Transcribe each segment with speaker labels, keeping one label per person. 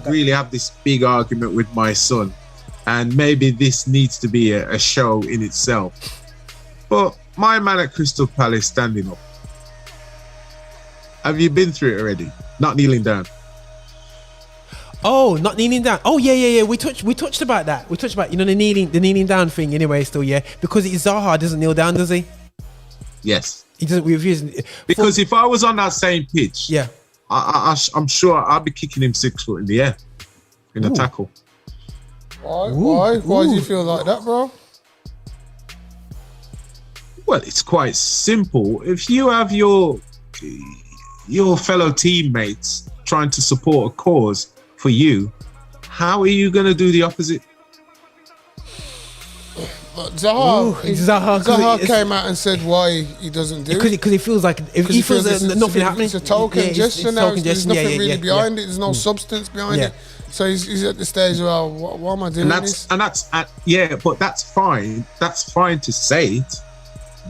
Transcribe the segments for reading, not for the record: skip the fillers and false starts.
Speaker 1: really have this big argument with my son, and maybe this needs to be a show in itself. But my man at Crystal Palace standing up. Have you been through it already? Not kneeling down.
Speaker 2: Oh, not kneeling down. Oh yeah. We touched about that. We touched about the kneeling down thing anyway. Still, yeah, because Zaha doesn't kneel down, does he?
Speaker 1: Yes.
Speaker 2: He doesn't refuse.
Speaker 1: Because if I was on that same pitch,
Speaker 2: yeah,
Speaker 1: I'm sure I'd be kicking him 6 foot in the air in a tackle.
Speaker 3: Why do you feel like that, bro?
Speaker 1: Well, it's quite simple. If you have your fellow teammates trying to support a cause for you, how are you going to do the opposite?
Speaker 3: Zaha came out and said why he doesn't do it.
Speaker 2: Because he feels like he feels nothing happening.
Speaker 3: It's a token gesture now. There's nothing really behind it. There's no substance behind it. So he's at the stage where, why am I doing this?
Speaker 1: But that's fine. That's fine to say it.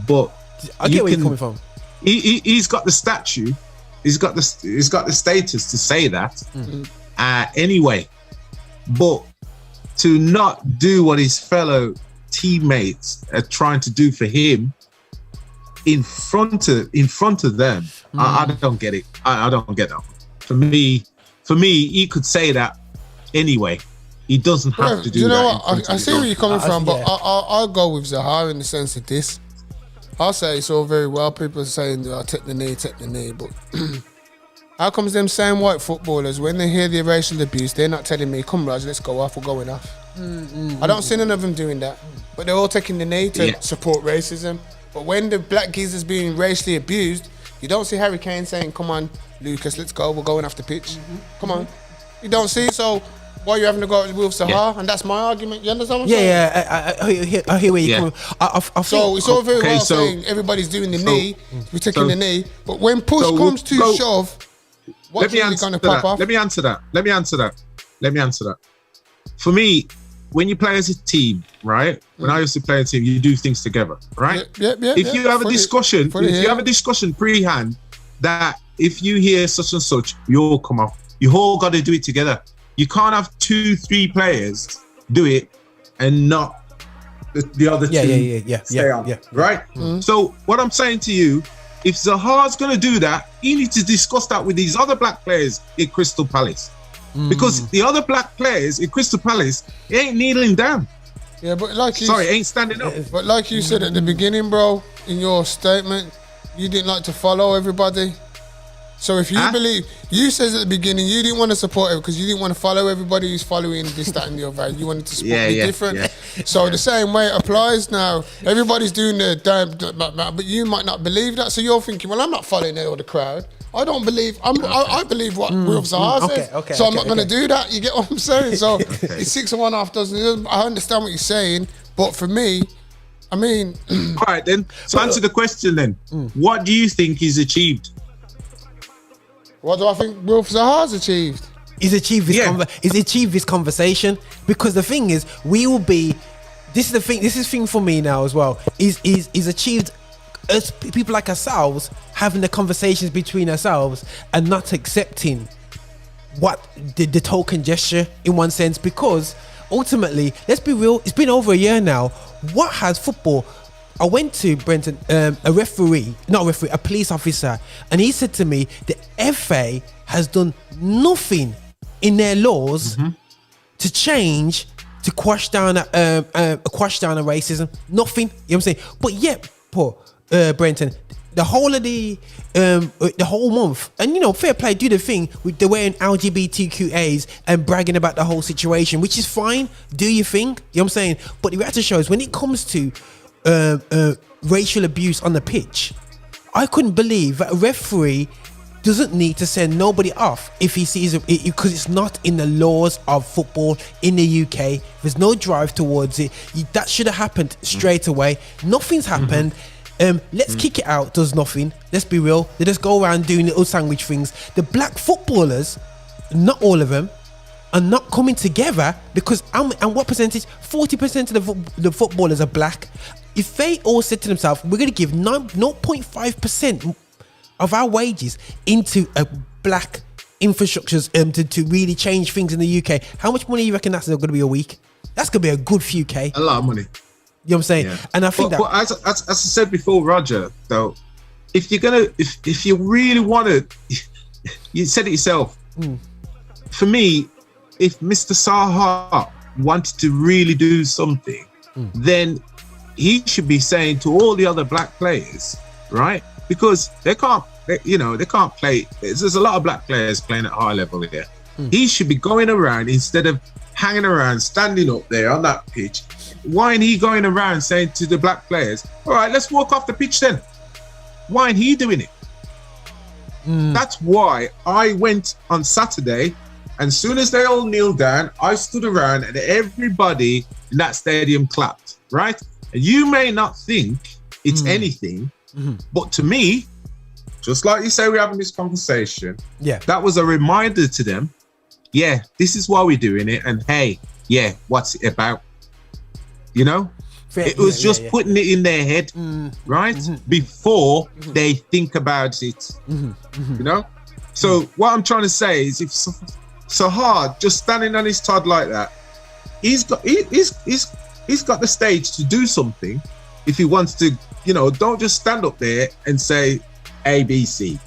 Speaker 1: But
Speaker 2: I get where you're coming from.
Speaker 1: He's got the statue. He's got the status to say that. Anyway, but to not do what his fellow teammates are trying to do for him in front of them, I don't get it. I don't get that. For me, he could say that anyway. He doesn't have to do that.
Speaker 3: You know what? I see where you're coming from, but I'll go with Zaha in the sense of this. I'll say it's all very well. People are saying, take the knee, but how comes them same white footballers, when they hear the racial abuse, they're not telling me, come Raj, let's go off, we're going off. I don't see none of them doing that. But they're all taking the knee to support racism. But when the black geezer's being racially abused, you don't see Harry Kane saying, come on, Lucas, let's go, we're going off the pitch. Come on. You don't see, so why are you having to go with Zaha? And that's my argument. You understand what I'm saying?
Speaker 2: I hear where you're coming.
Speaker 3: So it's all very well saying everybody's doing the knee, we're taking the knee, but when push comes to shove, what's really going to pop off?
Speaker 1: Let me answer that. For me, when you play as a team, right? When I used to play a team, you do things together, right? If you have a discussion, you have a discussion pre-hand that if you hear such and such, you all come off. You all got to do it together. You can't have 2-3 players do it and not the other two stay on, right? So what I'm saying to you, if Zaha's going to do that, he needs to discuss that with these other black players in Crystal Palace. Because the other black players in Crystal Palace ain't kneeling down.
Speaker 3: Yeah, but
Speaker 1: ain't standing up.
Speaker 3: But like you said at the beginning, bro, in your statement, you didn't like to follow everybody. So if you believe, you said at the beginning you didn't want to support it because you didn't want to follow everybody who's following this, that, and the other. You wanted to be different. So the same way it applies now. Everybody's doing their damn, but you might not believe that. So you're thinking, well, I'm not following all the crowd. I don't believe. I believe what Will Zaha says. So I'm not going to do that. You get what I'm saying? So it's 6 of one, half dozen. I understand what you're saying, but for me, I mean,
Speaker 1: all right then. So answer the question then. What do you think he's achieved?
Speaker 3: What do I think Will Zaha's achieved?
Speaker 2: He's achieved this conversation, because the thing is, we will be. This is the thing. This is the thing for me now as well. He's achieved us people like ourselves having the conversations between ourselves and not accepting what the token gesture in one sense, because ultimately, let's be real, it's been over a year now. What has football? I went to Brenton, a police officer, and he said to me, the FA has done nothing in their laws to change, to quash down a racism. Nothing. You know what I'm saying? But yet, Brenton, the whole of the whole month, and fair play, do the thing with the wearing LGBTQAs and bragging about the whole situation, which is fine. Do your thing. You know what I'm saying? But the reality shows, when it comes to racial abuse on the pitch, I couldn't believe that a referee doesn't need to send nobody off if he sees it, because it's not in the laws of football in the UK. There's no drive towards it. That should have happened straight away. Nothing's happened. Let's kick it out. Does nothing. Let's be real. They just go around doing little sandwich things. The black footballers, not all of them, are not coming together, because and what percentage? 40% of the footballers are black. If they all said to themselves, we're going to give 0.5% of our wages into a black infrastructures to really change things in the UK, how much money you reckon that's going to be a week? That's going to be a good few K.
Speaker 1: A lot of money.
Speaker 2: You know what I'm saying?
Speaker 1: Yeah.
Speaker 2: And I think
Speaker 1: but as I said before, Roger, though, if you're gonna, if you really want to, you said it yourself. For me, if Mr. Zaha wanted to really do something, then he should be saying to all the other black players, right? Because they can't play. There's a lot of black players playing at high level here. He should be going around instead of hanging around, standing up there on that pitch. Why ain't he going around saying to the black players, all right, let's walk off the pitch then? Why ain't he doing it? That's why I went on Saturday, and as soon as they all kneeled down, I stood around and everybody in that stadium clapped, right? And you may not think it's anything, but to me, just like you say, we're having this conversation, that was a reminder to them, this is why we're doing it, and hey, what's it about? You know, it was just putting it in their head, right? Before they think about it, you know? So what I'm trying to say is, if Zaha just standing on his Todd like that, he's got the stage to do something. If he wants to, you know, don't just stand up there and say A, B, C.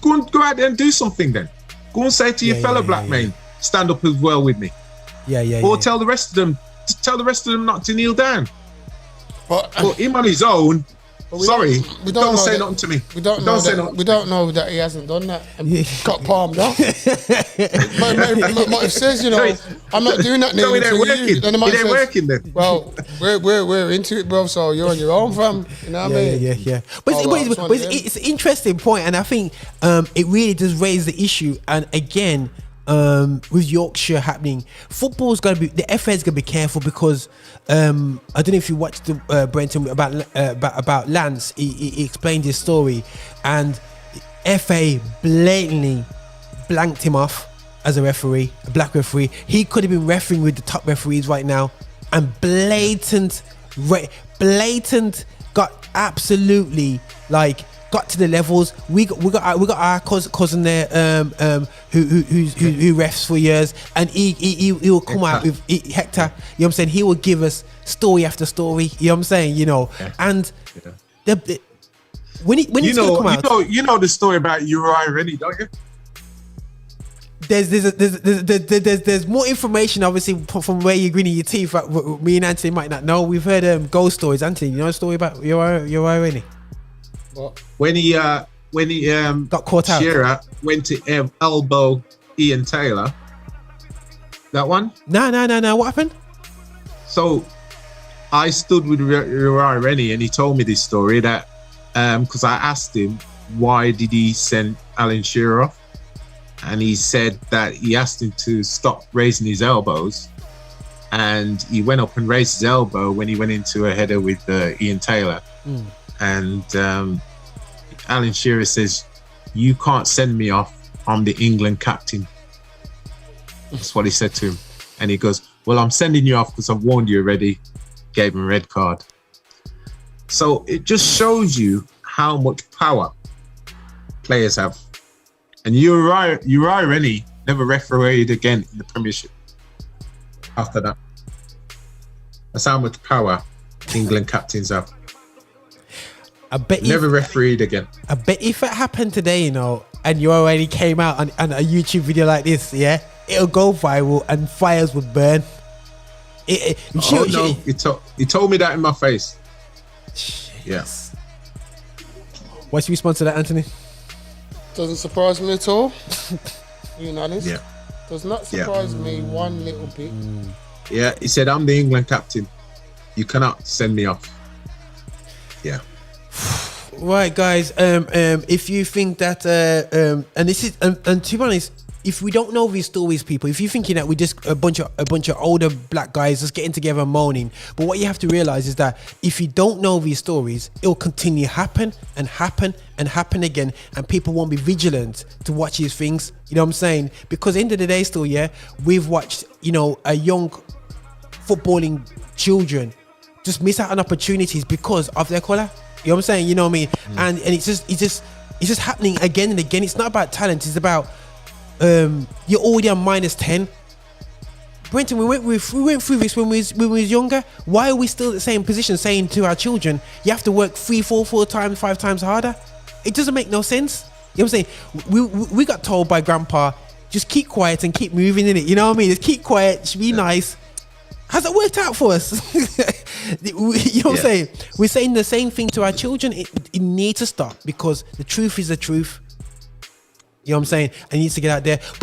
Speaker 1: Go out there and do something then. Go and say to your fellow black men, stand up as well with me. Or tell the rest of them not to kneel down. But him on his own, don't say nothing to me.
Speaker 3: We don't know that he hasn't done that and got palmed off. But it says, you know, I'm not doing that.
Speaker 1: No, it ain't working. It ain't working then.
Speaker 3: Well, we're into it, bro. So you're on your own, fam. You know what I mean?
Speaker 2: Yeah. But it's an interesting point, and I think it really does raise the issue. And again, with Yorkshire happening, football's got to be, the FA's got to be careful, because I don't know if you watched the Brenton about Lance. He explained his story, and FA blatantly blanked him off as a referee, a black referee. He could have been refereeing with the top referees right now, and blatant got absolutely got to the levels. We got our cousin there who refs for years, and he will come out with Hector. You know what I'm saying? He will give us story after story. You know what I'm saying? You know, and when he's gonna come out,
Speaker 1: you know the story about Uriah already, don't you?
Speaker 2: There's more information, obviously, from where you're gritting your teeth. Me and Anthony might not know. We've heard ghost stories. Anthony, you know a story about Uriah already?
Speaker 3: What?
Speaker 1: When he got
Speaker 2: caught out,
Speaker 1: Shearer went to elbow Ian Taylor. That one?
Speaker 2: No. What happened?
Speaker 1: So I stood with Uriah Rennie, and he told me this story that because I asked him why did he send Alan Shearer off, and he said that he asked him to stop raising his elbows, and he went up and raised his elbow when he went into a header with Ian Taylor. And Alan Shearer says, "You can't send me off. I'm the England captain." That's what he said to him. And he goes, "Well, I'm sending you off because I've warned you already." Gave him a red card. So it just shows you how much power players have. And Uriah Rennie never refereed again in the Premiership after that. That's how much power England captains have.
Speaker 2: I bet
Speaker 1: never refereed again.
Speaker 2: I bet if it happened today, you know, and you already came out on a YouTube video like this, it'll go viral and fires would burn.
Speaker 1: He told me that in my face. Yes.
Speaker 2: What's your response to that, Anthony?
Speaker 3: Doesn't surprise me at all. Being honest.
Speaker 1: Yeah.
Speaker 3: Does not surprise me one little bit.
Speaker 1: Yeah, he said, "I'm the England captain. You cannot send me off." Yeah.
Speaker 2: Right, guys. If you think that, and this is, and to be honest, if we don't know these stories, people, if you're thinking that we're just a bunch of older black guys just getting together and moaning, but what you have to realize is that if you don't know these stories, it'll continue happen and happen and happen again, and people won't be vigilant to watch these things. You know what I'm saying? Because at the end of the day, still, we've watched, you know, a young footballing children just miss out on opportunities because of their colour. You know what I'm saying? You know what I mean? And it's just happening again and again. It's not about talent. It's about you're already on -10. Brenton, we went through this when we was younger. Why are we still at the same position, saying to our children, you have to work 3, 4 times, 5 times harder? It doesn't make no sense. You know what I'm saying? We got told by Grandpa, just keep quiet and keep moving in it. You know what I mean? Just keep quiet, be nice. How's that worked out for us? You know what I'm saying? We're saying the same thing to our children. It needs to stop, because the truth is the truth. You know what I'm saying? It needs to get out there. But